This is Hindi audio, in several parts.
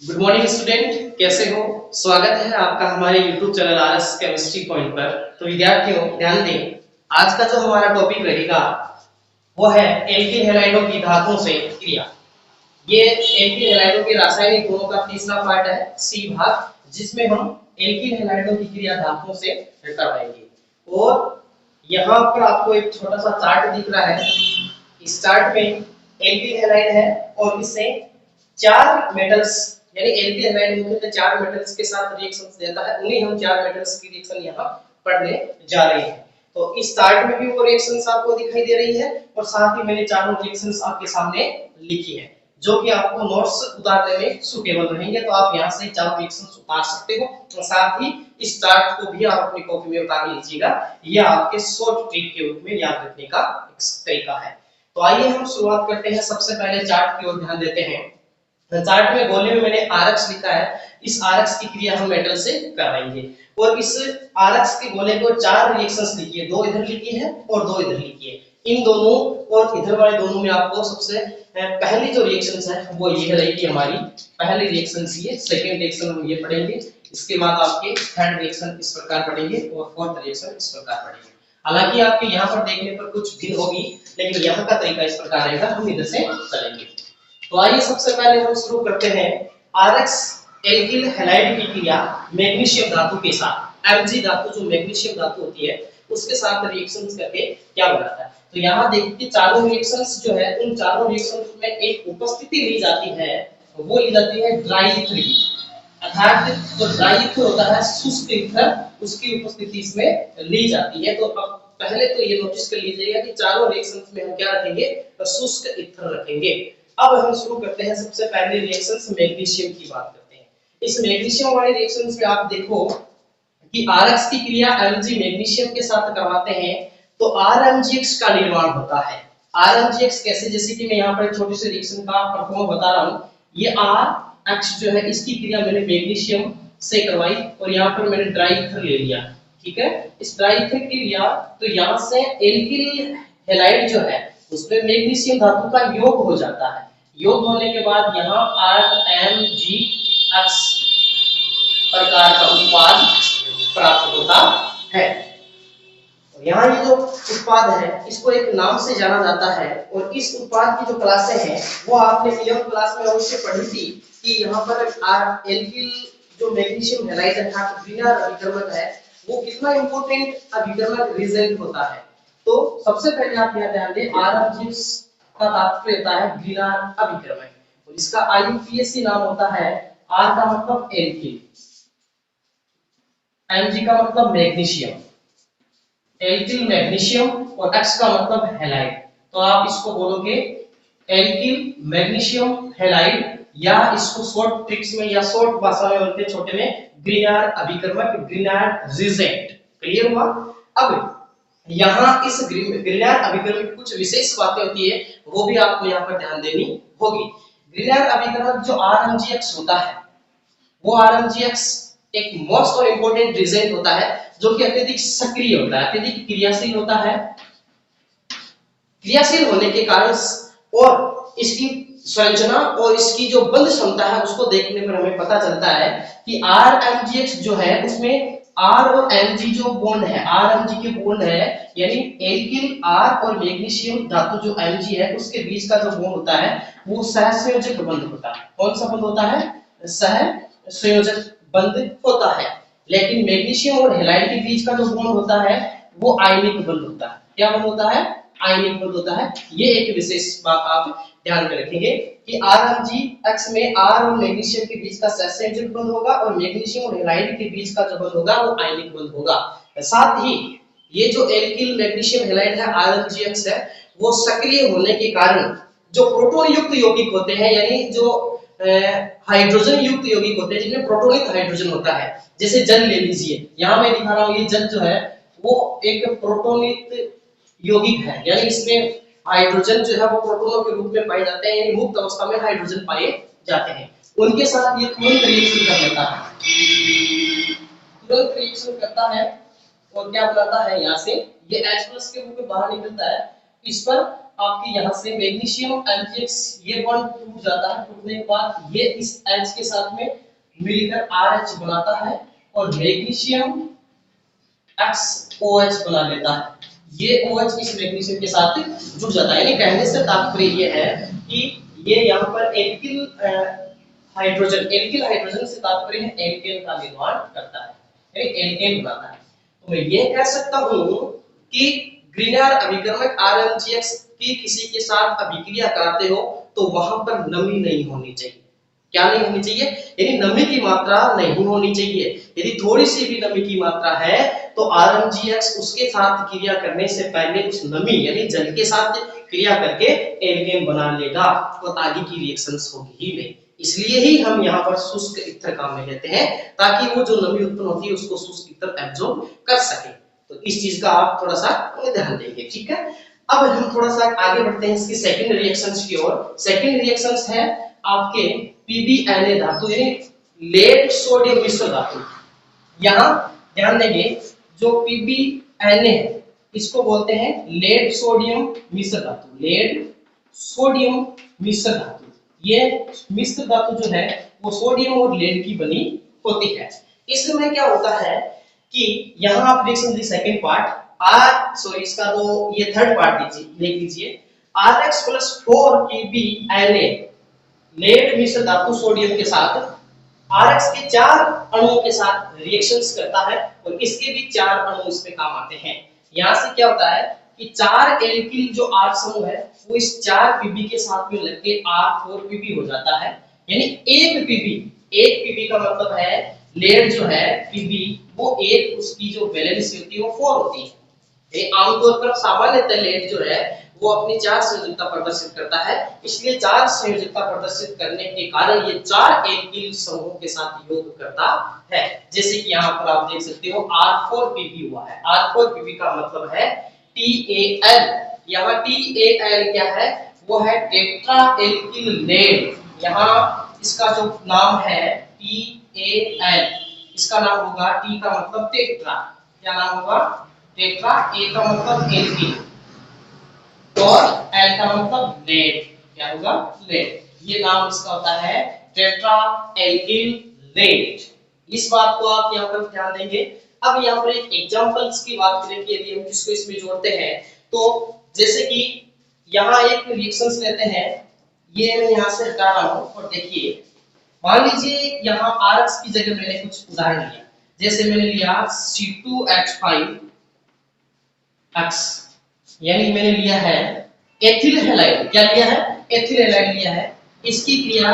गुड मॉर्निंग स्टूडेंट, कैसे हो? स्वागत है आपका हमारे YouTube channel RS chemistry point पर। तो विद्यार्थियों ध्यान दें, आज का जो हमारा टॉपिक रहेगा वो है एल्किल हैलाइडों की धातुओं से क्रिया। ये एल्किल हैलाइडों के रासायनिक गुणों का तीसरा पार्ट है, सी भाग, जिसमें हम एल्किल हैलाइडों की क्रिया धातुओं से करवाएंगे। और यहाँ पर आपको एक छोटा सा चार्ट दिख रहा है। इस चार्ट में एल्किल हैलाइड है और इससे चार मेटल्स यानी एल्किल हैलाइड मुख्यतः चार मेटल्स के साथ रिएक्शंस देता है। उन्हीं हम चार मेटल्स की रिएक्शन यहाँ पढ़ने जा रहे हैं। तो इस चार्ट में भी वो रिएक्शंस आपको दिखाई दे रही है और साथ ही मैंने चारों रिएक्शंस आपके सामने लिखी है, जो कि आपको नोट्स उतारने में सुटेबल रहेंगे। तो आप यहाँ से चारों रिएक्शंस उतार सकते हो और साथ ही इस चार्ट को भी आप अपनी कॉपी में उतार लीजिएगा। यह आपके शॉर्ट ट्रिक के रूप में याद रखने का एक तरीका है। तो आइए हम शुरुआत करते हैं। सबसे पहले चार्ट की ओर ध्यान देते हैं। चार्ट में गोले में मैंने आरएक्स लिखा है। इस आरएक्स की क्रिया हम मेटल से कराएंगे और इस आरएक्स के गोले को चार रिएक्शंस लिखी है, दो इधर लिखी है और दो इधर लिखी है। इन दोनों और इधर वाले दोनों में आपको सबसे पहली जो रिएक्शंस है वो ये रहेगी हमारी पहली रिएक्शन। ये सेकंड रिएक्शन हम ये पढ़ेंगे। इसके बाद आपके थर्ड रिएक्शन इस प्रकार पढ़ेंगे और फोर्थ रिएक्शन इस प्रकार पढ़ेंगे। हालांकि आपके यहाँ पर देखने पर कुछ भिन्न होगी, लेकिन यहाँ का तरीका इस प्रकार रहेगा। हम इधर से चलेंगे। तो आइए सबसे पहले हम शुरू करते हैं आरएक्स एल्किल हैलाइड की क्रिया मैग्नीशियम धातु के साथ। एमजी धातु जो मैग्नीशियम धातु होती है उसके साथ रिएक्शंस करके क्या बनाता है। तो यहाँ देखिए चारों रिएक्शंस जो है, उन चारों रिएक्शंस में एक उपस्थिति ली जाती है, वो ली जाती है ड्राई अर्थात जो ड्राई ईथर होता है, शुष्क ईथर, उसकी उपस्थिति इसमें ली जाती है। तो अब पहले तो ये नोटिस कर लीजिएगा कि चारों रिएक्शंस में हम क्या रखेंगे, तो शुष्क ईथर रखेंगे। अब हम शुरू करते हैं। सबसे पहले रिएक्शंस मैग्नीशियम की बात करते हैं। इस मैग्नीशियम वाले रिएक्शंस में आप देखो कि आरएक्स की क्रिया एमजी मैग्नीशियम के साथ करवाते हैं तो आरएमजीएक्स का निर्माण होता है। आरएमजीएक्स कैसे, जैसे कि मैं यहाँ पर छोटी सी रिएक्शन का परफॉर्म बता रहा हूँ। ये आर एक्स जो है इसकी क्रिया मैंने मैग्नीशियम से करवाई और यहाँ पर मैंने ड्राई ईथर ले लिया। ठीक है, इस ड्राई ईथर की लिया तो यहाँ से एल्किल हैलाइड जो है उसमें मैग्नीशियम धातु का योग हो जाता है। योग होने के बाद यहाँ आरएमजीएक्स प्रकार का उत्पाद प्राप्त होता है। यहाँ ये जो उत्पाद है इसको एक नाम से जाना जाता है और इस उत्पाद की जो क्लासें हैं वो आपने 11th क्लास में अवश्य पढ़ी थी कि यहाँ पर एल्किल जो मैग्नीशियम हैलाइड अर्थात ग्रीनर अभिकर्मक है वो कितना इंपॉर्टेंट अभिकर्मक रिएजेंट होता है। तो सबसे पहले आप यहाँ ध्यान दें, आरएमजीएक्स का तात्पर्य होता है ग्रीनर अभिकर्मक और इसका आईयूपीएसी नाम होता है। आर का मतलब एल्किल, एमजी का मतलब मैग्नीशियम, एल्किल मैग्नीशियम और एक्स का मतलब हैलाइड। तो आप इसको बोलोगे एल्किल मैग्नीशियम हैलाइड, या इसको शॉर्ट ट्रिक्स में या शॉर्ट भाषा में बोलते हैं छोटे में ग्रीनर अभिकर्मक, ग्रीनर रिजेंट। क्लियर हुआ? अब यहाँ इस ग्रीनर अभिकर्मक की कुछ विशेष बातें होती है, वो भी आपको यहाँ पर ध्यान देनी होगी। ग्रीनर अभिकर्मक जो आरएमजीएक्स होता है वो आरएमजीएक्स एक मोस्ट और इंपोर्टेंट रिजेंट होता है जो कि अत्यधिक सक्रिय होता है, अत्यधिक क्रियाशील होता है। क्रियाशील होने के कारण और इसकी संरचना और इसकी जो बंध क्षमता है उसको देखने पर हमें पता चलता है कि आरएमजीएक्स जो है उसमें आर और एमजी जो बॉन्ड है, आरएमजी के बॉन्ड है, यानी एल्किल आर और मैग्नीशियम धातु जो एमजी है उसके बीच का जो बॉन्ड होता है वो सहसंयोजक बंध होता है। कौन सा बंध होता है? सहसंयोजक बंध होता है। लेकिन मैग्नीशियम और हैलाइड के बीच का जो बॉन्ड होता है वो आयनिक बंध होता है। क्या बंध होता है? आयनिक बंध होता है। ये एक विशेष बात आप ध्यान में रखेंगे कि आरएमजीएक्स में आर और मैग्नीशियम के बीच का सहसंयोजक बंध होगा और मैग्नीशियम और हैलाइड के बीच का जो बंध होगा वो आयनिक बंध होगा। साथ ही ये जो एल्किल मैग्नीशियम हैलाइड है आरएमजीएक्स है वो सक्रिय होने के कारण जो प्रोटॉन युक्त यौगिक होते हैं, यानी जो हाइड्रोजन युक्त यौगिक होते हैं जिनमें प्रोटोनिक हाइड्रोजन होता है, जैसे जल ले लीजिए। यहाँ मैं दिखा रहा हूँ ये जल जो है वो एक प्रोटोनिक यौगिक है, यानी इसमें हाइड्रोजन जो है वो प्रोटोनों के रूप में पाए जाते हैं, यानी मुक्त अवस्था में हाइड्रोजन पाए जाते हैं। उनके साथ ये तुरंत रिएक्शन कर लेता है, तुरंत रिएक्शन करता है और क्या बनाता है, यहाँ से ये H+ के रूप में बाहर निकलता है। इस पर आपके यहाँ से मैग्नीशियम Mgx ये बॉन्ड टूट जाता है, टूटने के बाद ये इस H के साथ में मिलकर RH बनाता है और मैग्नीशियम XOH बना लेता है। ये OH इस मैग्नीशियम के साथ जुड़ जाता है। यानी कहने से तात्पर्य ये है कि ये यहाँ पर एल्किल हाइड्रोजन से तात्पर्य है एल्केन का निर्माण करता है, यानी एल्केन बनाता है। तो मैं ये कह सकता हूँ कि ग्रीनर अभिकर्मक RMGX की किसी के साथ अभिक्रिया कराते हो तो वहां पर नमी नहीं होनी चाहिए। क्या नहीं होनी चाहिए? यानी नमी की मात्रा नहीं होनी चाहिए। यदि थोड़ी सी भी नमी की मात्रा है तो RMGX उसके साथ क्रिया करने से पहले उस नमी यानी जल के साथ क्रिया करके एल्केन बना लेगा, तो आगे की रिएक्शंस होगी ही नहीं। इसलिए ही हम यहाँ पर शुष्क ईथर काम में लेते हैं ताकि वो जो नमी उत्पन्न होती है उसको शुष्क ईथर एब्जॉर्ब कर सके। तो इस चीज का आप थोड़ा सा ध्यान देंगे, ठीक है। अब हम थोड़ा सा आगे बढ़ते हैं इसकी सेकंड रिएक्शंस की ओर। सेकंड रिएक्शंस है आपके PbNa धातु यानी लेड सोडियम मिश्र धातु। यहाँ ध्यान देंगे जो PbNa है इसको बोलते हैं लेड सोडियम मिश्र धातु। लेड सोडियम मिश्र धातु, ये मिश्र धातु जो है वो सोडियम और लेड की बनी होती है। इसमें क्या होता है कि यहाँ आप देख सकते सेकंड पार्ट इसका तो ये थर्ड पार्ट देख लीजिए। Rx + 4 PbNa लेड मिश्र धातु सोडियम के साथ Rx के 4 अणुओं के साथ रिएक्शंस करता है और इसके भी 4 अणु इसमें काम आते हैं। यहाँ से क्या होता है कि 4 एल्किल जो R समूह है वो इस 4 Pb के साथ में लगके R4Pb हो जाता है। यानी एक Pb का मतलब है लेड जो है Pb वो एक उसकी जो वैलेंसी होती है वो 4 होती है। ये आमतौर पर सामान्यतः लेड जो है वो अपनी 4 संयोजकता प्रदर्शित करता है, इसलिए 4 संयोजकता प्रदर्शित करने के कारण ये 4 एल्किल समूहों के साथ योग करता है। जैसे कि यहाँ पर आप देख सकते हो R4Pb हुआ है। R4Pb का मतलब है TAL। यहाँ TAL क्या है? वो है टेट्रा एल्किल लेड। यहाँ इसका जो नाम है TAL, इसका नाम होगा T का मतलब टेट्रा, क्या नाम होगा? टेट्रा। A का मतलब एल्किल और L का मतलब लेड, क्या होगा? लेड। ये नाम इसका होता है टेट्रा एल्किल लेड। इस बात को आप यहाँ पर ध्यान देंगे। अब यहाँ पर एक एग्जांपल्स की बात करें कि यदि हम किसको इसमें जोड़ते हैं तो जैसे कि यहाँ एक रिएक्शंस लेते हैं, ये मैं यहाँ से हटा रहा हूँ और देखिए मान लीजिए यहाँ Rx की जगह मैंने कुछ उदाहरण लिया। जैसे मैंने लिया C2H5X, यानी मैंने लिया है एथिल हैलाइड। क्या लिया है? एथिल हैलाइड लिया है। इसकी क्रिया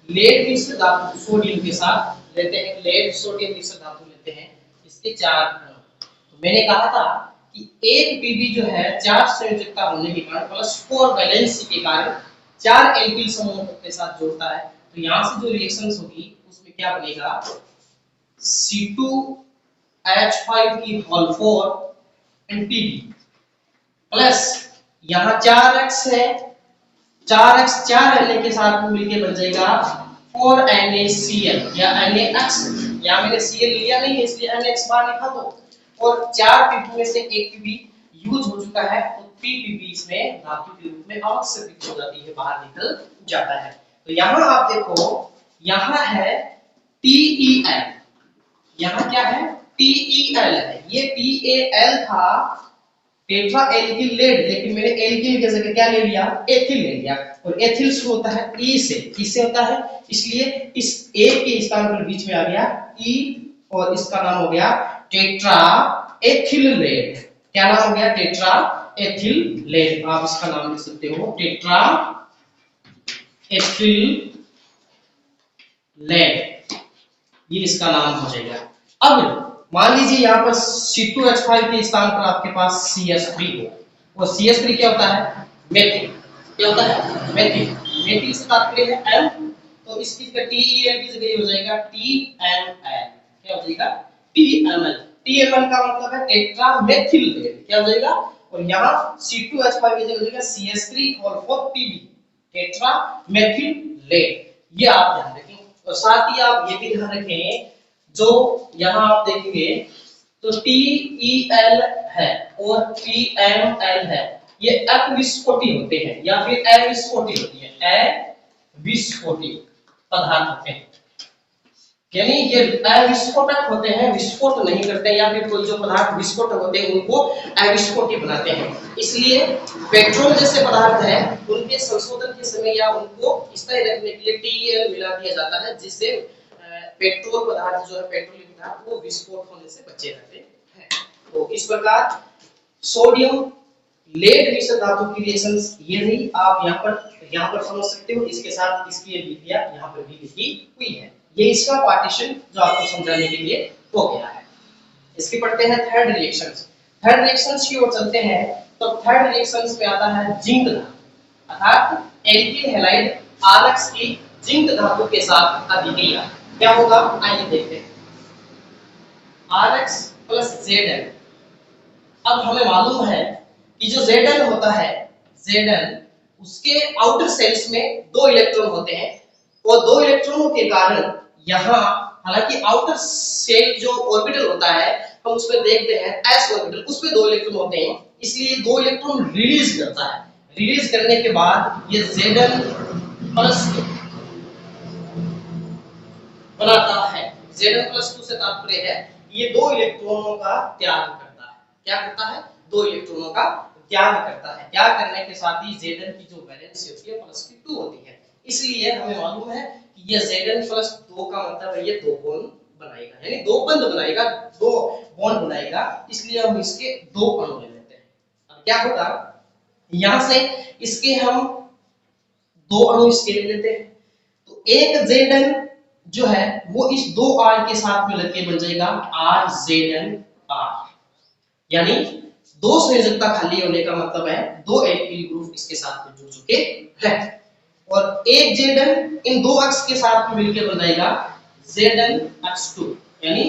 लेड मिश्र धातु सोडियम के साथ लेते हैं। लेड सोडियम मिश्र धातु लेते हैं, इसके 4 अणु। तो मैंने कहा था कि एक Pb जो है 4 संयोजकता होने के कारण +4 वैलेंसी के कारण 4 एल्किल समूहों के साथ जोड़ता है। तो यहाँ से जो रिएक्शंस होगी उसमें क्या बनेगा? C2H5 की होल 4 Pb प्लस यहाँ 4x है, 4x 4 Na के साथ मिलके बन जाएगा 4NaCl या NaX। यहाँ मैंने Cl लिया नहीं है इसलिए NaX बाहर लिखा दो। और 4 Pb में से एक Pb यूज हो चुका है तो Pb इसमें धातु के रूप में अवश्य हो जाती है, बाहर निकल जाता है। तो यहाँ आप देखो यहाँ है TeL, यहाँ क्या है? TeL है। ये TaL था टेट्रा एल्किल लेड, लेकिन मैंने एल्किल की जगह क्या ले लिया? एथिल ले लिया। और एथिल शुरू होता है E से, किससे होता है? इसलिए इस A के स्थान पर बीच में आ गया E और इसका नाम हो गया टेट्रा एथिल लेड। क्या नाम हो गया? Tetra ethyl lead. आप इसका नाम लिख सकते हो टेट्रा एथिल लेड, ये इसका नाम हो जाएगा। अब मान लीजिए यहाँ पर C2H5 के स्थान पर आपके पास CH3 हो और CH3 क्या होता है? मेथिल। क्या होता है? मेथिल। मेथिल से तात्पर्य है M, तो इसकी जगह TeL की जगह हो जाएगा TML। क्या हो जाएगा? TML। TML का मतलब है टेट्रा मेथिल लेड। क्या हो जाएगा? और यहाँ C2H5 की जगह हो जाएगा CH3 टेट्रा मेथिल लेड। ये आप ध्यान रखें और साथ ही आप ये भी ध्यान रखें जो यहाँ आप देखेंगे तो TeL है और TML है, ये अविस्फोटी होते हैं या फिर अविस्फोटी होती है, अविस्फोटी पदार्थ होते हैं, यानी ये अविस्फोटक होते हैं, विस्फोट नहीं करते, या फिर कोई जो पदार्थ विस्फोटक होते हैं उनको अविस्फोटी बनाते हैं। इसलिए पेट्रोल जैसे पदार्थ है उनके संशोधन के समय या उनको स्थायी रखने के लिए टीएल मिला दिया जाता है, जिससे पेट्रोल पदार्थ जो है, पेट्रोलियम पदार्थ वो विस्फोट होने से बचे रहते हैं। तो इस प्रकार सोडियम लेड मिश्र धातु की रिएक्शंस ये नहीं, आप यहाँ पर समझ सकते हो, इसके साथ इसकी विक्रिया यहाँ पर भी लिखी हुई है। ये इसका पार्टीशन जो आपको समझाने के लिए हो गया है। इसके पढ़ते हैं थर्ड रिएक्शंस। थर्ड रिएक्शंस की ओर चलते हैं, तो थर्ड रिएक्शंस में आता है जिंक धातु, अर्थात एल्किल हैलाइड RX की जिंक धातु के साथ अभिक्रिया। क्या होगा आइए देखते हैं। RX प्लस Zn, अब हमें मालूम है कि जो Zn होता है, Zn उसके आउटर सेल्स में 2 इलेक्ट्रॉन होते हैं, और 2 इलेक्ट्रॉनों के कारण यहाँ हालांकि आउटर सेल जो ऑर्बिटल होता है हम उसमें देखते हैं s ऑर्बिटल, उसमें 2 इलेक्ट्रॉन होते हैं, इसलिए 2 इलेक्ट्रॉन रिलीज करता है। रिलीज करने के बाद ये Zn प्लस बनाता है। Zn प्लस 2 से तात्पर्य है ये 2 इलेक्ट्रॉनों का त्याग करता है। क्या करता है? 2 इलेक्ट्रॉनों का त्याग करता है। त्याग करने के साथ ही Zn की जो वैलेंसी होती है प्लस की 2 होती है, इसलिए हमें मालूम है कि ये Zn प्लस 2 का मतलब है ये 2 बॉन्ड बनाएगा, यानी 2 बंध बनाएगा, 2 बॉन्ड बनाएगा, इसलिए हम इसके 2 अणु ले लेते हैं। अब क्या होगा, यहां से इसके हम 2 अणु इसके ले लेते हैं, तो एक Zn जो है वो इस 2 R के साथ मिलकर के बन जाएगा RZnR, यानी 2 संयोजकता खाली होने का मतलब है 2 एल्किल ग्रुप इसके साथ में जुड़ चुके हैं, और एक Zn इन 2 अक्ष के साथ में मिलकर बन जाएगा ZnH2, यानी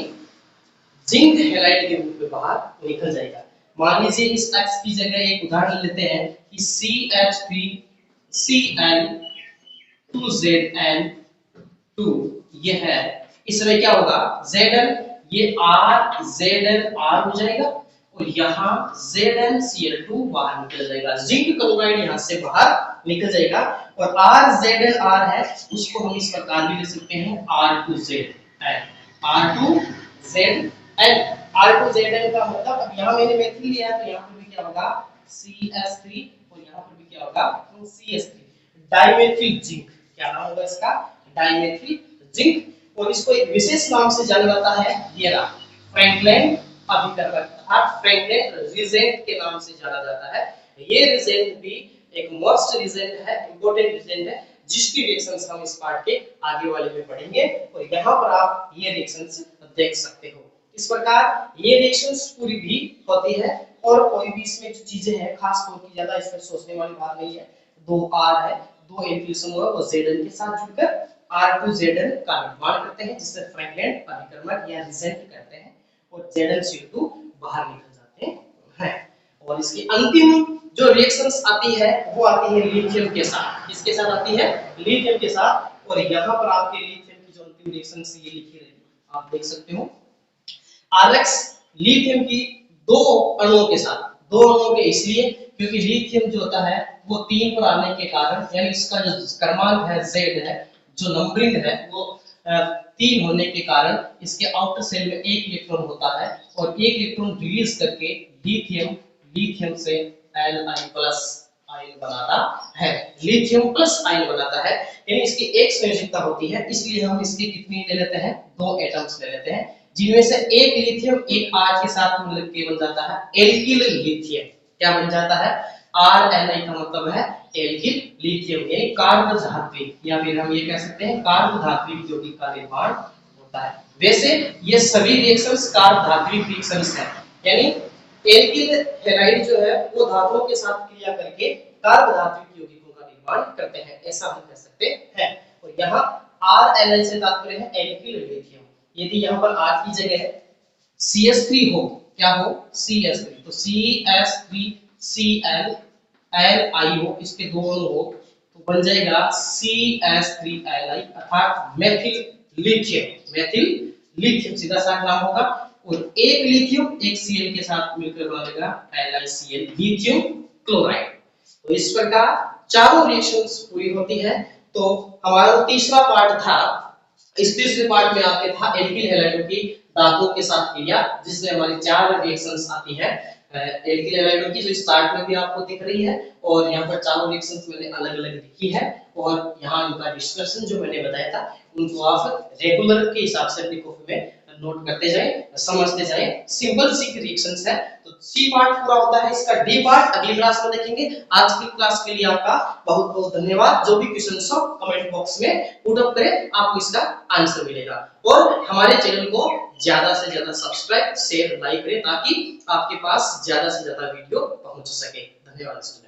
जिंक हैलाइड के रूप में बाहर निकल जाएगा। मान लीजिए इस अक्ष की जगह एक उदाहरण लेते हैं कि CH3Cl2Zn2 ये है, इस समय क्या होगा, Zn ये RZnR हो जाएगा, और यहाँ ZnCl2 बाहर निकल जाएगा, जिंक क्लोराइड यहाँ से बाहर निकल जाएगा, और RZnR है उसको हम इस प्रकार भी ले सकते हैं R2Zn, R2Zn, R2Zn का मतलब, अब यहाँ मैंने मेथिल लिया तो यहाँ पर भी क्या होगा CH3, और यहाँ पर भी क्या होगा CH3, डाइमेथिल जिंक। क्या नाम होगा इसका? Dimethyl zinc. और इसको एक विशेष नाम से जाना जाता है, ये रहा फ्रैंकलिन अभिकर्मक, अर्थात फ्रैंकलिन रिजेंट के नाम से जाना जाता है। ये रिजेंट भी एक मस्ट रिजेंट है, इंपॉर्टेंट रिजेंट है, जिसकी रिएक्शंस हम इस पार्ट के आगे वाले में पढ़ेंगे, और यहाँ पर आप ये रिएक्शंस देख सकते हो। इस प्रकार ये रिएक्शंस पूरी भी होती है, और कोई भी इसमें जो चीजें हैं खास तौर की ज्यादा इसमें सोचने वाली बात नहीं है। 2 R है, 2 एल्किल समूह और Zn के साथ जुड़कर R2Zn का निर्माण करते हैं, जिससे फ्रैंकलिन अभिकर्मक या रिजेंट करते हैं, और ZnCl2 बाहर निकल जाते हैं। और इसकी अंतिम जो रिएक्शंस आती है वो आती है लिथियम के साथ। किसके साथ आती है? लिथियम के साथ। और यहाँ पर आपके लिथियम की जो अंतिम रिएक्शंस ये लिखी रहेगी, आप देख सकते हो RX लिथियम की 2 अणुओं के साथ, 2 अणुओं के इसलिए क्योंकि लिथियम जो होता है वो 3 पर आने के कारण, यानी इसका जो क्रमांक है Z है, जो नंबरिंग है वो 3 होने के कारण इसके आउटर सेल में 1 इलेक्ट्रॉन होता है, और 1 इलेक्ट्रॉन रिलीज करके लिथियम से Li प्लस आयन बनाता है, लिथियम प्लस आयन बनाता है, यानी इसकी एक संयोजकता होती है, इसलिए हम इसके कितनी ले लेते हैं? 2 एटम्स ले लेते हैं, जिनमें से एक लिथियम एक R के साथ मिलकर के बन जाता है एल्किल लिथियम। क्या बन जाता है? RNi का मतलब है एल्किल लिथियम, यानी कार्बधात्विक, या फिर हम ये कह सकते हैं कार्बधात्विक यौगिक का निर्माण होता है। वैसे ये सभी रिएक्शंस कार्बधात्विक रिएक्शंस हैं, यानी एल्किल हैलाइड जो है वो धातुओं के साथ क्रिया करके कार्बधात्विक यौगिकों का निर्माण करते हैं, ऐसा हम कह सकते हैं। और यहाँ RNi से तात्पर्य है एल्किल लिथियम। यदि यहाँ पर R की जगह CH3 हो, क्या हो? CH3, तो CH3Cl Li हो, इसके 2 अणु हो, तो बन जाएगा CH3Li, अर्थात मेथिल लिथियम सीधा सा नाम होगा, और एक लिथियम एक Cl के साथ मिलकर बनेगा LiCl लिथियम क्लोराइड। तो इस प्रकार चारों रिएक्शंस पूरी होती है। तो हमारा जो तीसरा पार्ट था, इस तीसरे पार्ट में आपके था एल्किल हैलाइडों की धातुओं के साथ क्रिया, जिसमें हमारी 4 रिएक्शंस आती है एल्किल हैलाइडों की, जो इस चार्ट में भी आपको दिख रही है। और यहाँ पर चारों रिएक्शंस मैंने अलग-अलग लिखी है और यहाँ इनका डिस्कशन जो मैंने बताया था उनको आप रेगुलर के हिसाब से अपनी कॉपी में नोट करते जाएं, समझते जाएं। सिंपल सी रिएक्शंस है। तो सी पार्ट पूरा होता है, इसका डी पार्ट अगली क्लास में देखेंगे। आज की क्लास के लिए आपका बहुत बहुत धन्यवाद। जो भी क्वेश्चन हो कमेंट बॉक्स में पुट अप करें, आपको इसका आंसर मिलेगा। और हमारे चैनल को ज्यादा से ज्यादा सब्सक्राइब शेयर लाइक करें, ताकि आपके पास ज्यादा से ज्यादा वीडियो पहुंच सके। धन्यवाद।